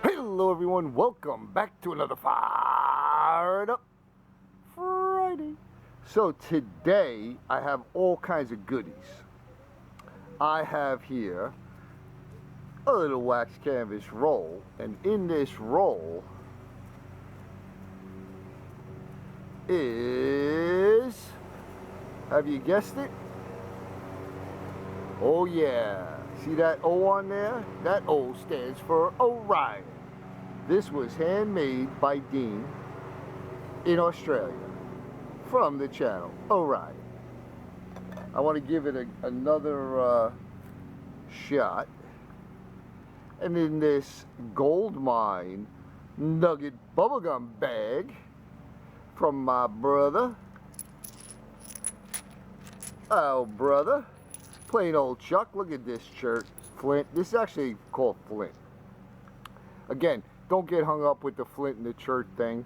Hello everyone, welcome back to another Fired Up Friday. So today I have all kinds of goodies. I have here a little wax canvas roll, and in this roll is, have you guessed it? Oh yeah, see that O on there? That O stands for Orion. This was handmade by Dean in Australia from the channel Orion. I want to give it another shot. And in this gold mine nugget bubblegum bag from my brother, oh brother, plain old Chuck. Look at this shirt, Flint. This is actually called Flint. Again, don't get hung up with the Flint and the Chert thing.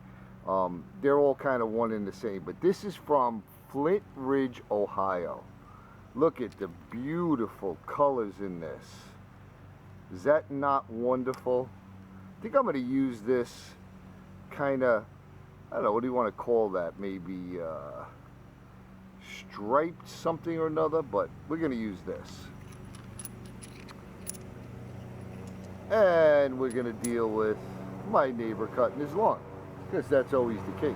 They're all kind of one and the same. But this is from Flint Ridge, Ohio. Look at the beautiful colors in this. Is that not wonderful? I think I'm going to use this kind of, I don't know, what do you want to call that? Maybe striped something or another, but we're going to use this. And we're going to deal with my neighbor cutting his lawn, because that's always the case.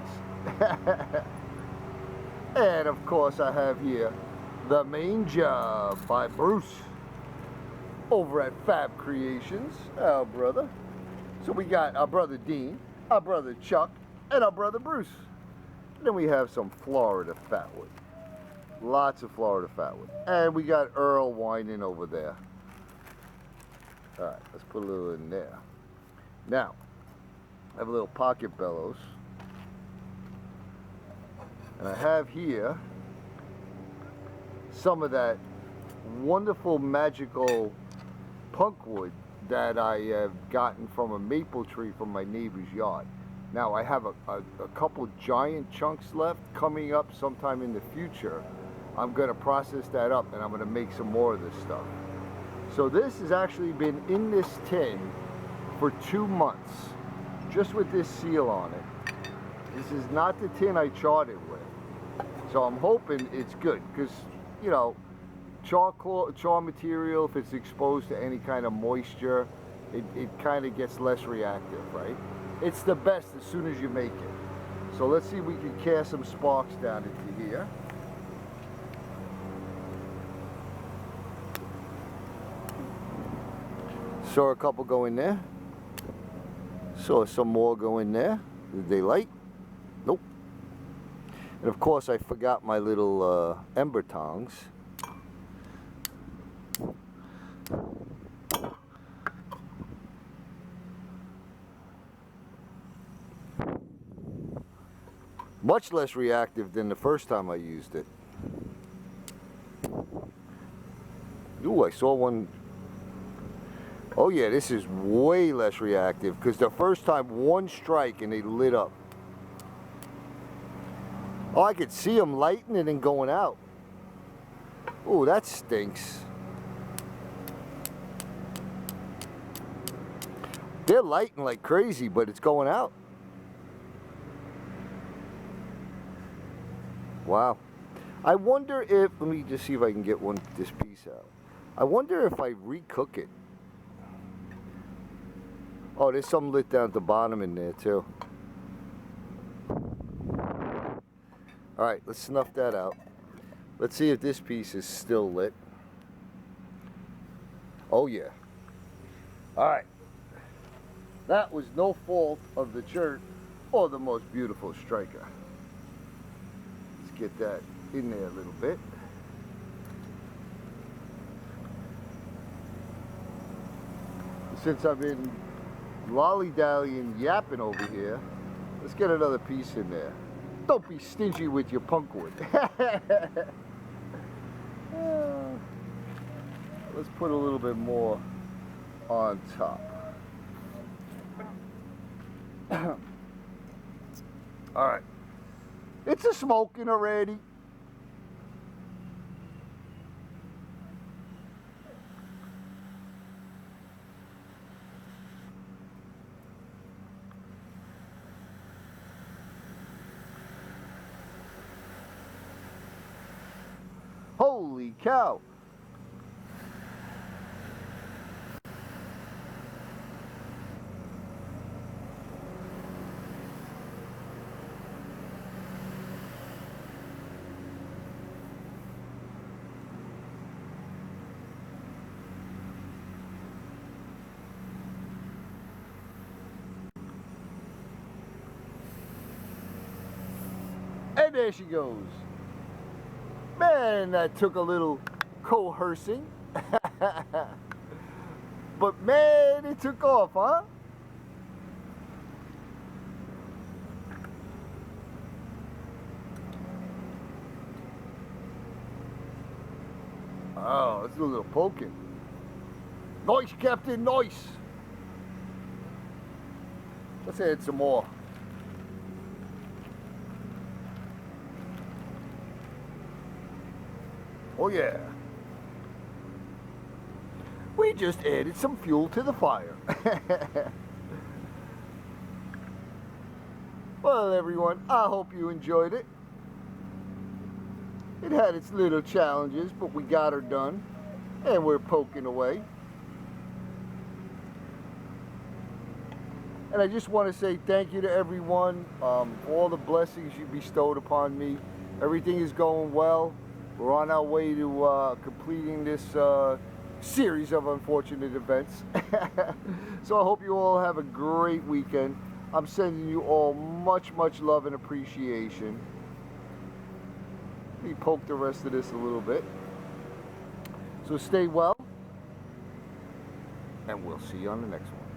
And of course I have here the main job by Bruce over at Fab Creations, our brother. So we got our brother Dean, our brother Chuck, and our brother Bruce. And then we have some Florida fatwood. Lots of Florida fatwood. And we got Earl whining over there. Alright, let's put a little in there. Now, I have a little pocket bellows. And I have here some of that wonderful magical punk wood that I have gotten from a maple tree from my neighbor's yard. Now I have a couple giant chunks left coming up sometime in the future. I'm going to process that up and I'm going to make some more of this stuff. So this has actually been in this tin for 2 months, just with this seal on it. This is not the tin I charred it with. So I'm hoping it's good, because, you know, char material, if it's exposed to any kind of moisture, it kind of gets less reactive, right? It's the best as soon as you make it. So let's see if we can cast some sparks down into here. Saw a couple go in there. Saw some more go in there. Did they light? Nope. And of course I forgot my little ember tongs. Much less reactive than the first time I used it. Ooh, I saw one. Oh yeah, this is way less reactive, because the first time, one strike and they lit up. Oh, I could see them lighting and then going out. Ooh, that stinks. They're lighting like crazy, but it's going out. Wow. I wonder if, let me just see if I can get this piece out. I wonder if I recook it. Oh, there's some lit down at the bottom in there too. Alright, let's snuff that out. Let's see if this piece is still lit. Oh yeah. Alright. That was no fault of the Chert or the most beautiful striker. Let's get that in there a little bit. Since I've been lolly-dallying, yapping over here, let's get another piece in there. Don't be stingy with your punk wood. Let's put a little bit more on top. Alright. It's a smoking already. Holy cow. And there she goes. Man, that took a little coercing. But man, it took off, huh? Oh, let's do a little poking. Nice, Captain, nice. Let's add some more. Oh yeah. We just added some fuel to the fire. Well, everyone, I hope you enjoyed it. It had its little challenges, but we got her done. And we're poking away. And I just want to say thank you to everyone for all the blessings you bestowed upon me. Everything is going well. We're on our way to completing this series of unfortunate events. So I hope you all have a great weekend. I'm sending you all much, much love and appreciation. Let me poke the rest of this a little bit. So stay well, and we'll see you on the next one.